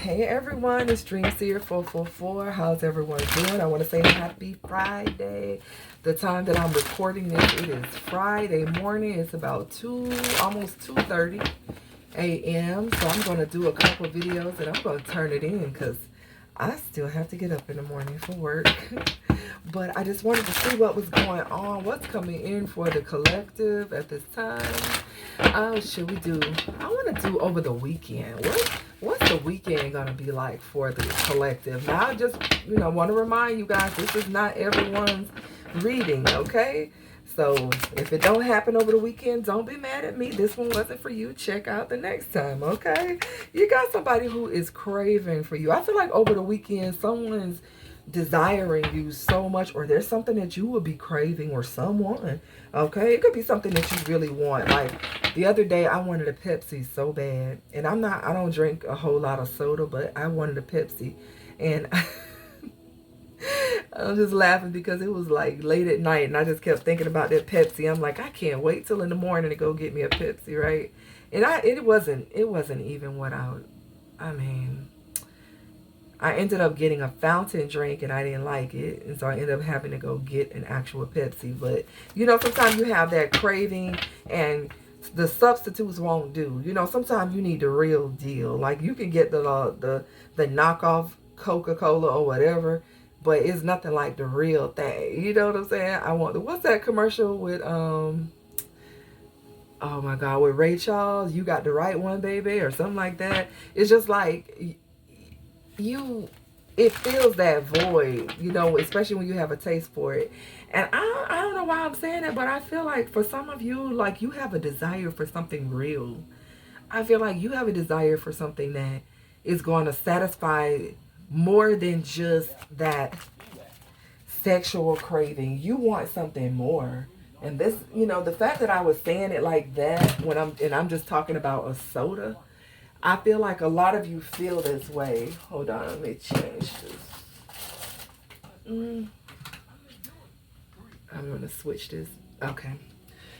Hey everyone, it's Dreamseer 444. How's everyone doing? I want to say happy Friday. The time that I'm recording this, it is Friday morning. It's about almost 2:30 a.m. So I'm going to do a couple of videos and I'm going to turn it in because I still have to get up in the morning for work. But I just wanted to see what was going on, what's coming in for the collective at this time. Should we do, I want to do over the weekend. What's the weekend going to be like for the collective? Now, I just, want to remind you guys, this is not everyone's reading, okay? So if it don't happen over the weekend, don't be mad at me. This one wasn't for you. Check out the next time, okay? You got somebody who is craving for you. I feel like over the weekend, someone's desiring you so much, or there's something that you will be craving, or someone, okay? It could be something that you really want. Like the other day, I wanted a Pepsi so bad, and I don't drink a whole lot of soda, but I wanted a Pepsi, and I'm just laughing because it was like late at night, and I just kept thinking about that Pepsi. I'm like, I can't wait till in the morning to go get me a Pepsi, right? And it wasn't even what I mean, I ended up getting a fountain drink and I didn't like it. And so I ended up having to go get an actual Pepsi. But, sometimes you have that craving and the substitutes won't do. Sometimes you need the real deal. Like you can get the knockoff Coca-Cola or whatever, but it's nothing like the real thing. You know what I'm saying? What's that commercial with, oh my God, with Ray Charles? You got the right one, baby, or something like that. It's just like, it fills that void, especially when you have a taste for it. And I don't know why I'm saying that, but I feel like for some of you, like you have a desire for something real. I feel like you have a desire for something that is going to satisfy more than just that sexual craving. You want something more. And this, the fact that I was saying it like that I'm just talking about a soda, I feel like a lot of you feel this way. Hold on, let me change this. I'm going to switch this. Okay.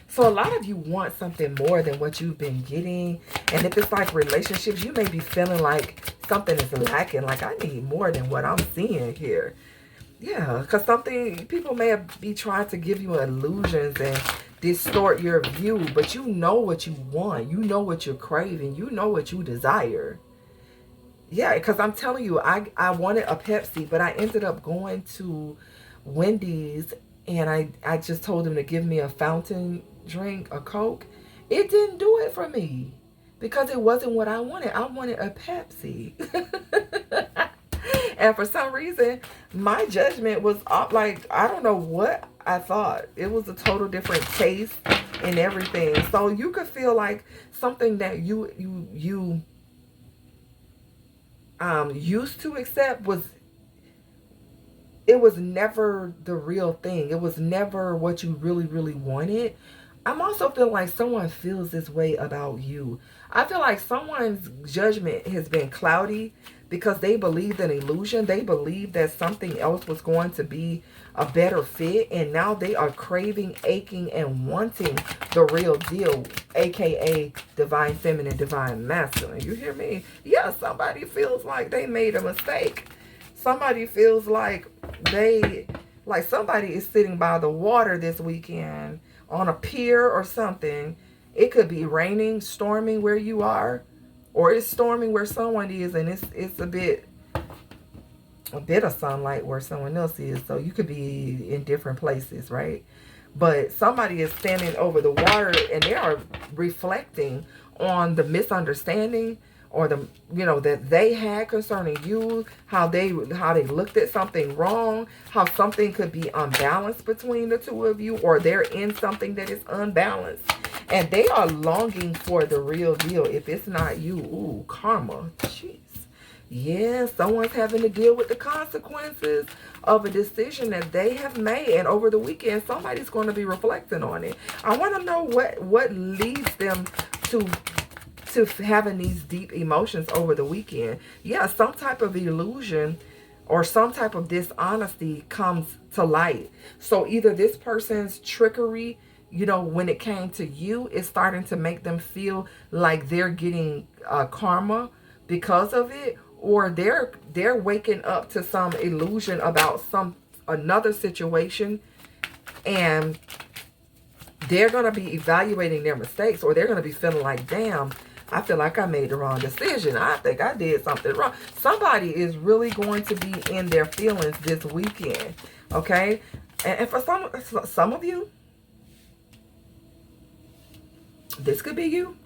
So a lot of you want something more than what you've been getting. And if it's like relationships, you may be feeling like something is lacking. Like I need more than what I'm seeing here. Yeah, because people may be trying to give you illusions and distort your view, but you know what you want. You know what you're craving. You know what you desire. Yeah, because I'm telling you, I wanted a Pepsi, but I ended up going to Wendy's and I just told them to give me a fountain drink, a Coke. It didn't do it for me because it wasn't what I wanted. I wanted a Pepsi. And for some reason, my judgment was up. Like, I don't know what I thought. It was a total different taste and everything. So you could feel like something that you used to accept was never the real thing. It was never what you really, really wanted. I'm also feeling like someone feels this way about you. I feel like someone's judgment has been cloudy because they believed an illusion. They believed that something else was going to be a better fit. And now they are craving, aching, and wanting the real deal, aka divine feminine, divine masculine. You hear me? Yeah, somebody feels like they made a mistake. Somebody feels like somebody is sitting by the water this weekend on a pier or something. It could be raining, storming where you are, or it's storming where someone is, and it's a bit of sunlight where someone else is. So you could be in different places, right? But somebody is standing over the water and they are reflecting on the misunderstanding or that they had concerning you, how they looked at something wrong, how something could be unbalanced between the two of you, or they're in something that is unbalanced. And they are longing for the real deal. If it's not you, ooh, karma. Jeez. Yeah, someone's having to deal with the consequences of a decision that they have made. And over the weekend, somebody's going to be reflecting on it. I want to know what leads them to having these deep emotions over the weekend. Yeah, some type of illusion or some type of dishonesty comes to light. So either this person's trickery, when it came to you, is starting to make them feel like they're getting karma because of it, or they're waking up to some illusion about another situation, and they're going to be evaluating their mistakes, or they're going to be feeling like, damn, I feel like I made the wrong decision. I think I did something wrong. Somebody is really going to be in their feelings this weekend, okay? And for some of you, this could be you.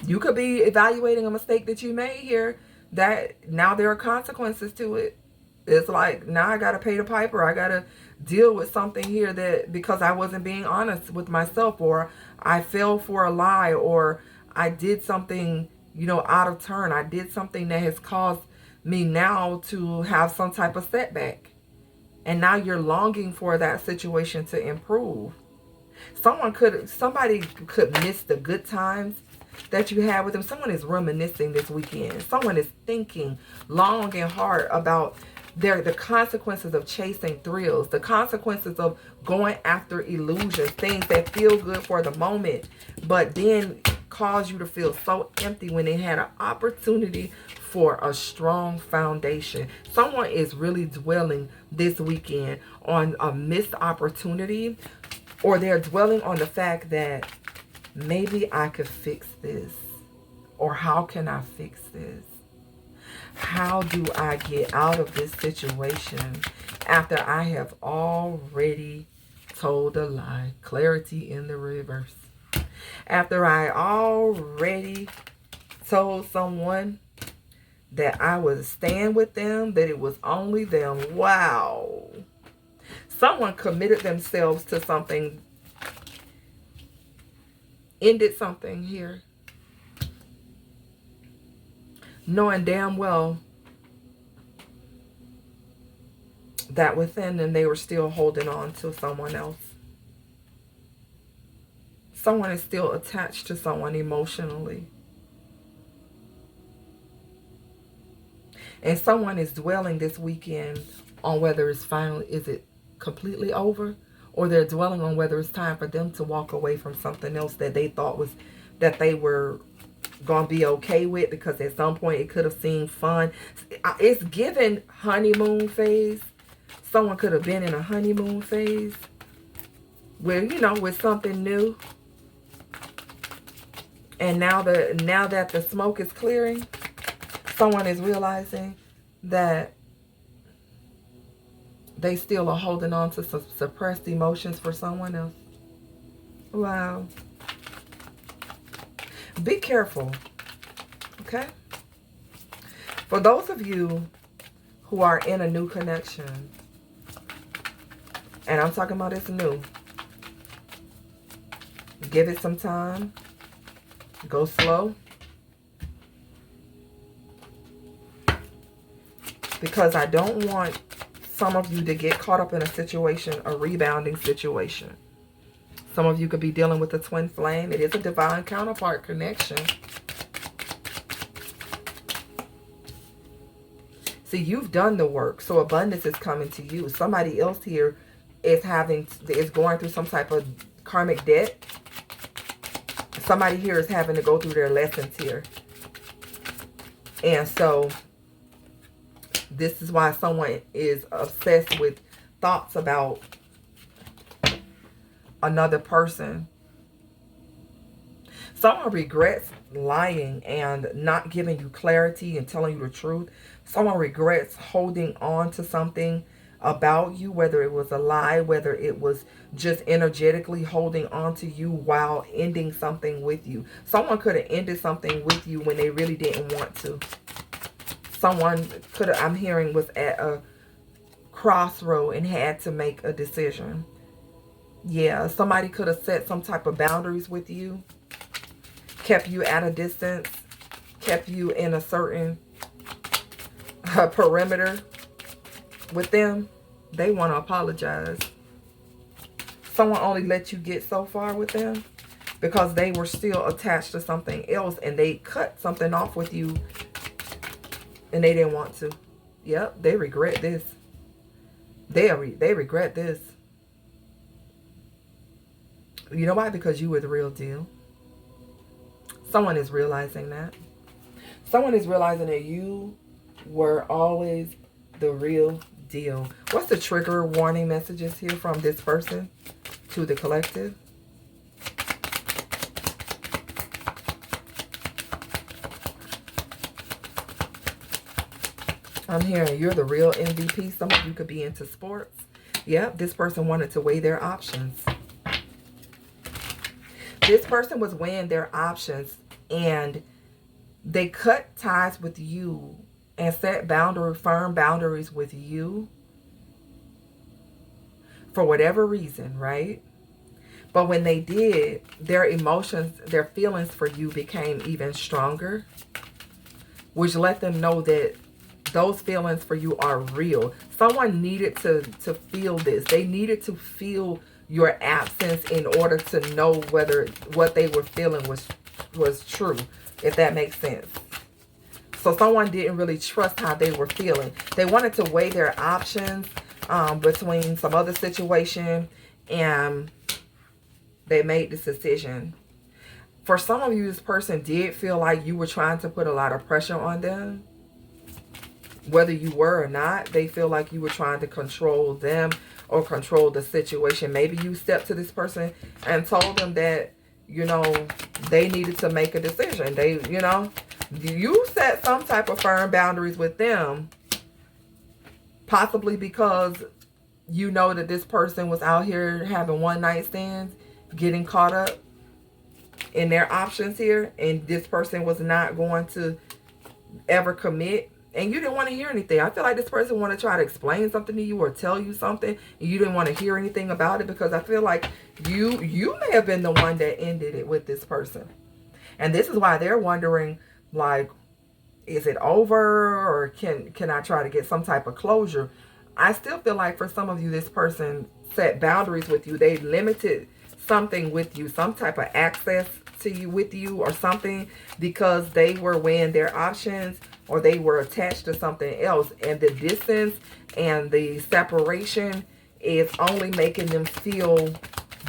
You could be evaluating a mistake that you made here, that now there are consequences to it. It's like, now I got to pay the piper. I got to deal with something here that, because I wasn't being honest with myself, or I fell for a lie, or I did something, you know, out of turn. I did something that has caused me now to have some type of setback. And now you're longing for that situation to improve. Somebody could miss the good times that you had with them. Someone is reminiscing this weekend. Someone is thinking long and hard about the consequences of chasing thrills, the consequences of going after illusions, things that feel good for the moment, but then cause you to feel so empty when they had an opportunity for a strong foundation. Someone is really dwelling this weekend on a missed opportunity, or they're dwelling on the fact that maybe I could fix this, or how can I fix this? How do I get out of this situation after I have already told a lie? Clarity in the reverse. After I already told someone that I would stand with them, that it was only them. Wow. Someone committed themselves to something, ended something here, knowing damn well that within them they were still holding on to someone else. Someone is still attached to someone emotionally. And someone is dwelling this weekend on whether it's finally, is it completely over? Or they're dwelling on whether it's time for them to walk away from something else that they thought was, that they were gonna be okay with, because at some point it could have seemed fun. It's given honeymoon phase. Someone could have been in a honeymoon phase where, you know, with something new. And now that the smoke is clearing, someone is realizing that they still are holding on to some suppressed emotions for someone else. Wow. Be careful, okay? For those of you who are in a new connection, and I'm talking about it's new, give it some time. Go slow. Because I don't want some of you to get caught up in a situation, a rebounding situation. Some of you could be dealing with a twin flame. It is a divine counterpart connection. See, you've done the work, so abundance is coming to you. Somebody else here is going through some type of karmic debt. Somebody here is having to go through their lessons here. And so this is why someone is obsessed with thoughts about another person. Someone regrets lying and not giving you clarity and telling you the truth. Someone regrets holding on to something about you, whether it was a lie, whether it was just energetically holding on to you while ending something with you. Someone could have ended something with you when they really didn't want to. Someone could have, I'm hearing, was at a crossroad and had to make a decision. Yeah, somebody could have set some type of boundaries with you, kept you at a distance, kept you in a certain perimeter with them. They want to apologize. Someone only let you get so far with them because they were still attached to something else, and they cut something off with you and they didn't want to. Yep, they regret this. They regret this. You know why? Because you were the real deal. Someone is realizing that. Someone is realizing that you were always the real deal. What's the trigger warning messages here from this person to the collective? I'm hearing you're the real MVP. Some of you could be into sports. Yep, this person wanted to weigh their options. This person was weighing their options, and they cut ties with you and set firm boundaries with you for whatever reason, right? But when they did, their emotions, their feelings for you became even stronger, which let them know that those feelings for you are real. Someone needed to feel this. They needed to feel your absence in order to know whether what they were feeling was true, if that makes sense. So someone didn't really trust how they were feeling. They wanted to weigh their options between some other situation, and they made this decision. For some of you, this person did feel like you were trying to put a lot of pressure on them. Whether you were or not, they feel like you were trying to control them or control the situation. Maybe you stepped to this person and told them that, you know, they needed to make a decision. They, you know, you set some type of firm boundaries with them, possibly because you know that this person was out here having one-night stands, getting caught up in their options here, and this person was not going to ever commit. And you didn't want to hear anything. I feel like this person wanted to try to explain something to you or tell you something, and you didn't want to hear anything about it, because I feel like you may have been the one that ended it with this person. And this is why they're wondering, like, is it over, or can I try to get some type of closure? I still feel like for some of you, this person set boundaries with you. They limited something with you, some type of access to you with you or something, because they were weighing their options, or they were attached to something else. And the distance and the separation is only making them feel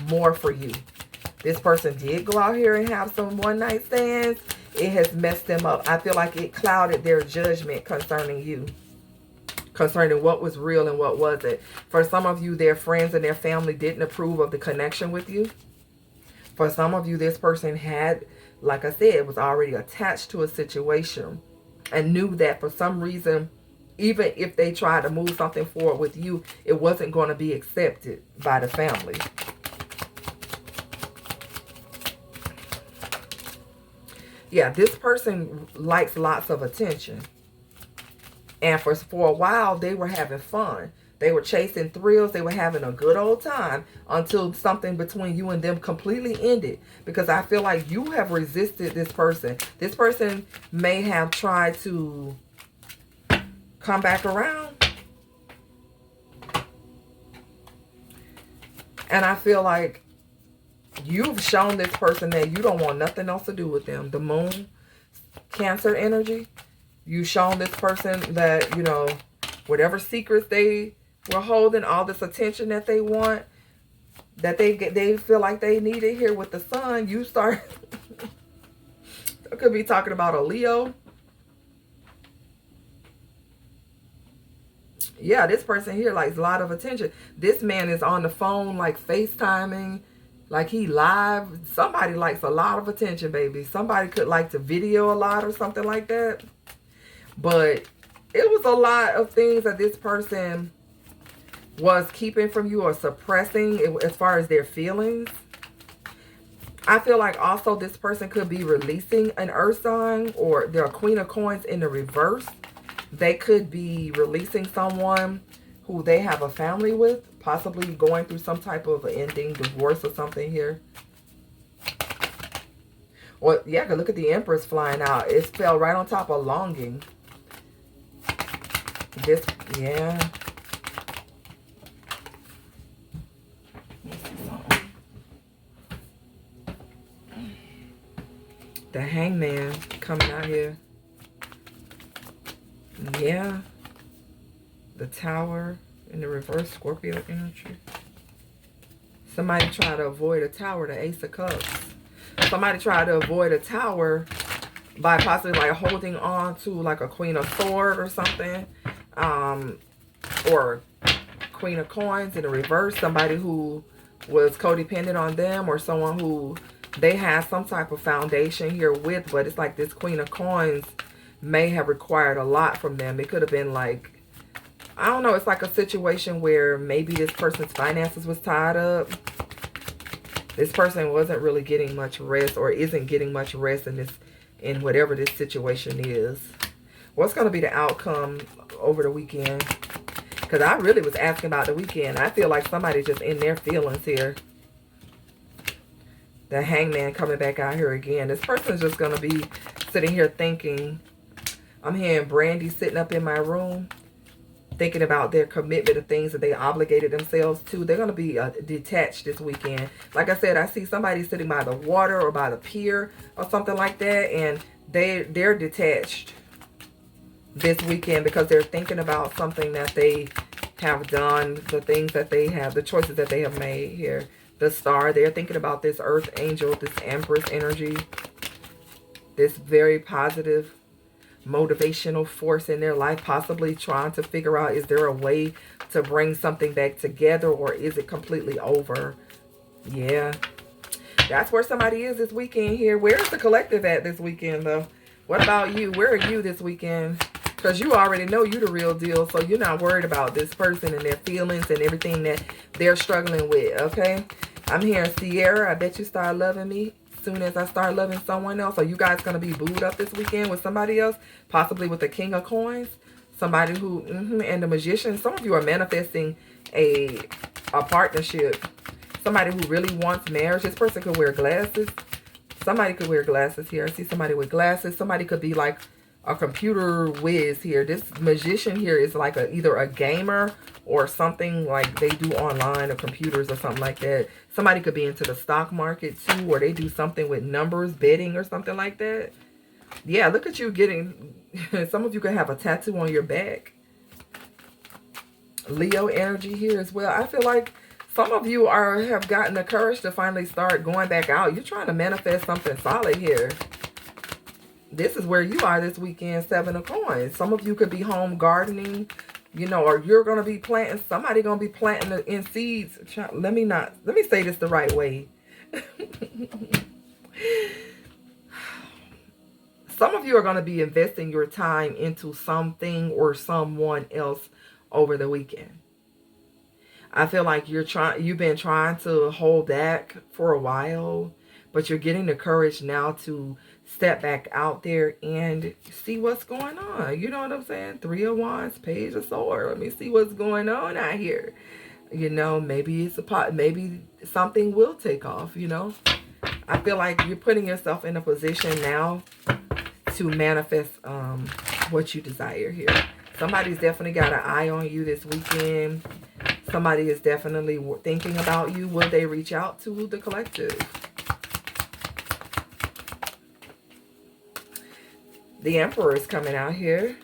more for you. This person did go out here and have some one-night stands. It has messed them up. I feel like it clouded their judgment concerning you, concerning what was real and what wasn't. For some of you, their friends and their family didn't approve of the connection with you. For some of you, this person had, like I said, was already attached to a situation and knew that for some reason, even if they tried to move something forward with you, it wasn't going to be accepted by the family. Yeah, this person likes lots of attention. And for a while, they were having fun. They were chasing thrills. They were having a good old time until something between you and them completely ended. Because I feel like you have resisted this person. This person may have tried to come back around. And I feel like you've shown this person that you don't want nothing else to do with them. The moon, Cancer energy. You've shown this person that, you know, whatever secrets they were holding, all this attention that they want, that they feel like they need it here with the sun, you start, I could be talking about a Leo. Yeah, this person here likes a lot of attention. This man is on the phone, like FaceTiming, like he live. Somebody likes a lot of attention, baby. Somebody could like to video a lot or something like that. But it was a lot of things that this person was keeping from you or suppressing as far as their feelings. I feel like also this person could be releasing an earth sign, or their Queen of Coins in the reverse. They could be releasing someone who they have a family with, possibly going through some type of ending, divorce or something here. Or, yeah, look at the Empress flying out. It fell right on top of longing. This, yeah. The Hangman coming out here. Yeah. The Tower in the reverse, Scorpio energy. Somebody try to avoid a Tower, the Ace of Cups. Somebody tried to avoid a Tower by possibly like holding on to like a Queen of Swords or something, or Queen of Coins in the reverse, somebody who was codependent on them, or someone who they had some type of foundation here with, but it's like this Queen of Coins may have required a lot from them. It could have been like, I don't know, it's like a situation where maybe this person's finances was tied up. This person wasn't really getting much rest, or isn't getting much rest in whatever this situation is. What's going to be the outcome over the weekend? Because I really was asking about the weekend. I feel like somebody's just in their feelings here. The Hangman coming back out here again. This person's just going to be sitting here thinking. I'm hearing Brandy sitting up in my room, thinking about their commitment to things that they obligated themselves to. They're going to be detached this weekend. Like I said, I see somebody sitting by the water or by the pier or something like that, and they're detached this weekend because they're thinking about something that they have done, the things that they have, the choices that they have made here. The Star, they're thinking about this Earth Angel, this Empress energy, this very positive motivational force in their life, possibly trying to figure out, is there a way to bring something back together, or is it completely over? Yeah, that's where somebody is this weekend here. Where's the collective at this weekend though? What about you? Where are you this weekend? Because you already know you the real deal, so you're not worried about this person and their feelings and everything that they're struggling with, okay? I'm hearing Sierra, I bet you start loving me soon as I start loving someone else. Are you guys going to be booed up this weekend with somebody else? Possibly with the King of Coins? Somebody who, and the Magician. Some of you are manifesting a partnership. Somebody who really wants marriage. This person could wear glasses. Somebody could wear glasses here. I see somebody with glasses. Somebody could be like a computer whiz here. This Magician here is like either a gamer or something like they do online or computers or something like that. Somebody could be into the stock market too, or they do something with numbers, betting or something like that. Yeah, look at you getting, some of you could have a tattoo on your back. Leo energy here as well. I feel like some of you have gotten the courage to finally start going back out. You're trying to manifest something solid here. This is where you are this weekend, 7 of Coins. Some of you could be home gardening, you know, or you're going to be planting, somebody going to be planting in seeds. Let me say this the right way. Some of you are going to be investing your time into something or someone else over the weekend. I feel like you've been trying to hold back for a while, but you're getting the courage now to step back out there and see what's going on. You know what I'm saying? 3 of Wands, Page of Swords. Let me see what's going on out here. You know, maybe maybe something will take off, you know. I feel like you're putting yourself in a position now to manifest what you desire here. Somebody's definitely got an eye on you this weekend. Somebody is definitely thinking about you. Will they reach out to the collective? The Emperor is coming out here.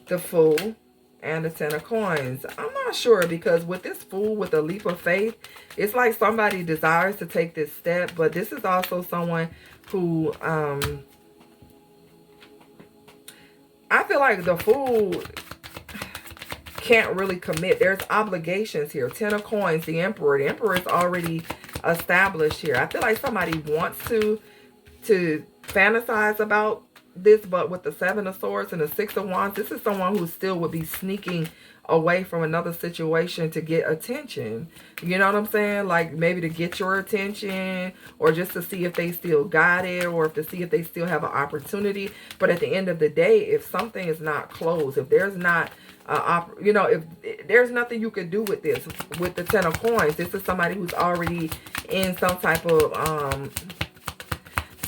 The Fool and the 10 of Coins. I'm not sure, because with this Fool, with a leap of faith, it's like somebody desires to take this step, but this is also someone who I feel like the Fool can't really commit. There's obligations here. 10 of Coins, the Emperor. The Emperor is already established here. I feel like somebody wants to fantasize about this, but with the 7 of Swords and the 6 of Wands, this is someone who still would be sneaking away from another situation to get attention. You know what I'm saying? Like maybe to get your attention, or just to see if they still got it, or to see if they still have an opportunity. But at the end of the day, if something is not closed, if there's not you know, if there's nothing you could do with this, with the 10 of Coins, this is somebody who's already in some type of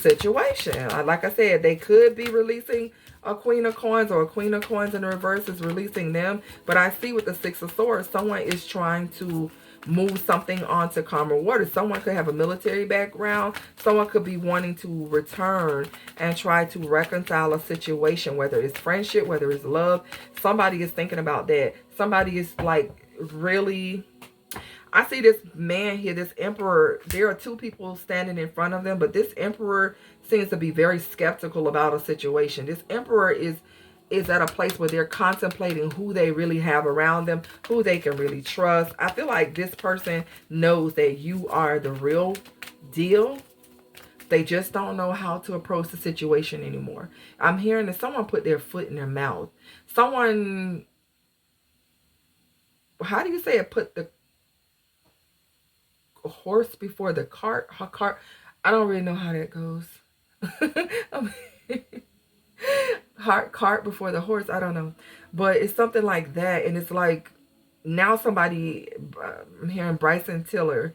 situation. Like I said, they could be releasing a Queen of Coins, or a Queen of Coins in the reverse is releasing them. But I see with the 6 of Swords, someone is trying to move something onto calmer waters. Someone could have a military background. Someone could be wanting to return and try to reconcile a situation, whether it's friendship, whether it's love. Somebody is thinking about that. Somebody is like really... I see this man here, this Emperor. There are 2 people standing in front of them, but this Emperor seems to be very skeptical about a situation. This Emperor is at a place where they're contemplating who they really have around them, who they can really trust. I feel like this person knows that you are the real deal. They just don't know how to approach the situation anymore. I'm hearing that someone put their foot in their mouth. Someone, how do you say it, put the horse before the cart? I don't really know how that goes. Cart before the horse, I don't know, but it's something like that. And it's like now somebody, I'm hearing Bryson Tiller,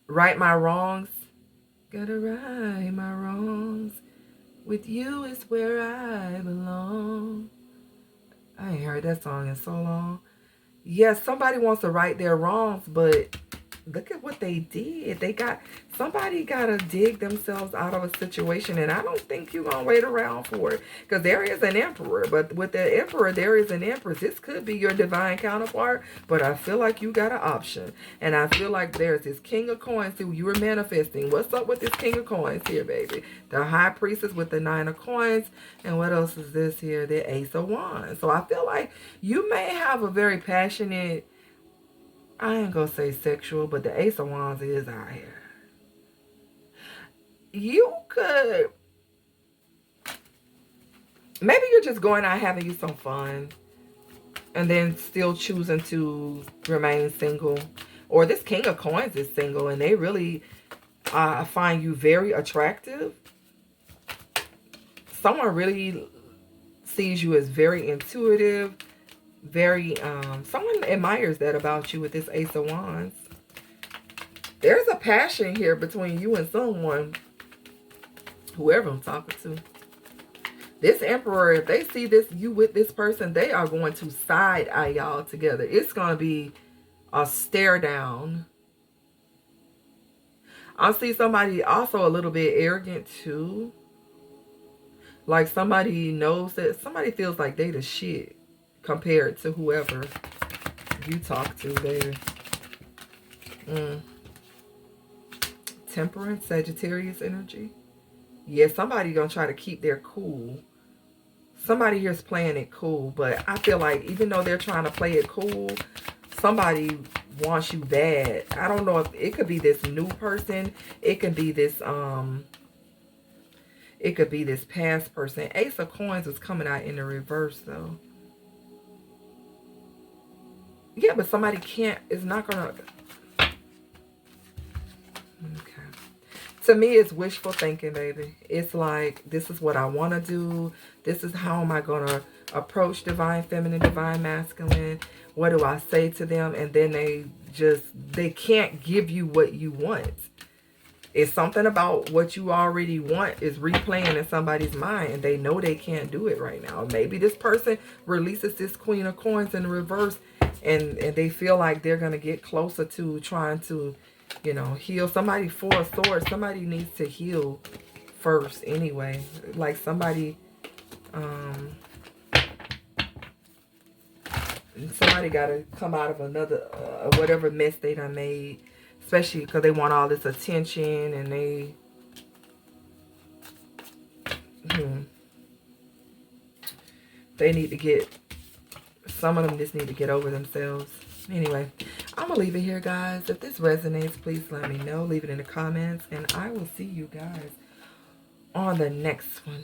right my wrongs, gotta right my wrongs, with you is where I belong. I ain't heard that song in so long. Yes, somebody wants to right their wrongs, but look at what they did. Somebody gotta dig themselves out of a situation, and I don't think you're gonna wait around for it, because there is an Emperor, but with the Emperor there is an Empress. This could be your divine counterpart, but I feel like you got an option, and I feel like there's this King of Coins who you were manifesting. What's up with this King of Coins here, baby? The High Priestess with the Nine of Coins, and what else is this here? The Ace of Wands. So I feel like you may have a very passionate, I ain't gonna say sexual, but the Ace of Wands is out here. You could, maybe you're just going out having you some fun and then still choosing to remain single. Or this King of Coins is single and they really find you very attractive. Someone really sees you as very intuitive, very someone admires that about you with this Ace of Wands. There's a passion here between you and someone, whoever I'm talking to. This Emperor, if they see you with this person, they are going to side eye y'all together. It's going to be a stare down. I see somebody also a little bit arrogant too. Like somebody knows that, somebody feels like they the shit compared to whoever you talk to, baby. Temperance, Sagittarius energy. Yeah, somebody gonna try to keep their cool. Somebody here's playing it cool, but I feel like even though they're trying to play it cool, somebody wants you bad. I don't know if it could be this new person. It could be this past person. Ace of Coins is coming out in the reverse though. Yeah, but somebody is not gonna. Okay. To me, it's wishful thinking, baby. It's like, this is what I want to do. This is how am I going to approach divine feminine, divine masculine. What do I say to them? And then they can't give you what you want. It's something about what you already want is replaying in somebody's mind, and they know they can't do it right now. Maybe this person releases this Queen of Coins in reverse, and they feel like they're going to get closer to trying to, you know, heal. Somebody, Four of Swords, somebody needs to heal first anyway. Like somebody got to come out of another, whatever mess they done made. Especially because they want all this attention and they need to get, some of them just need to get over themselves. Anyway, I'm going to leave it here, guys. If this resonates, please let me know. Leave it in the comments. And I will see you guys on the next one.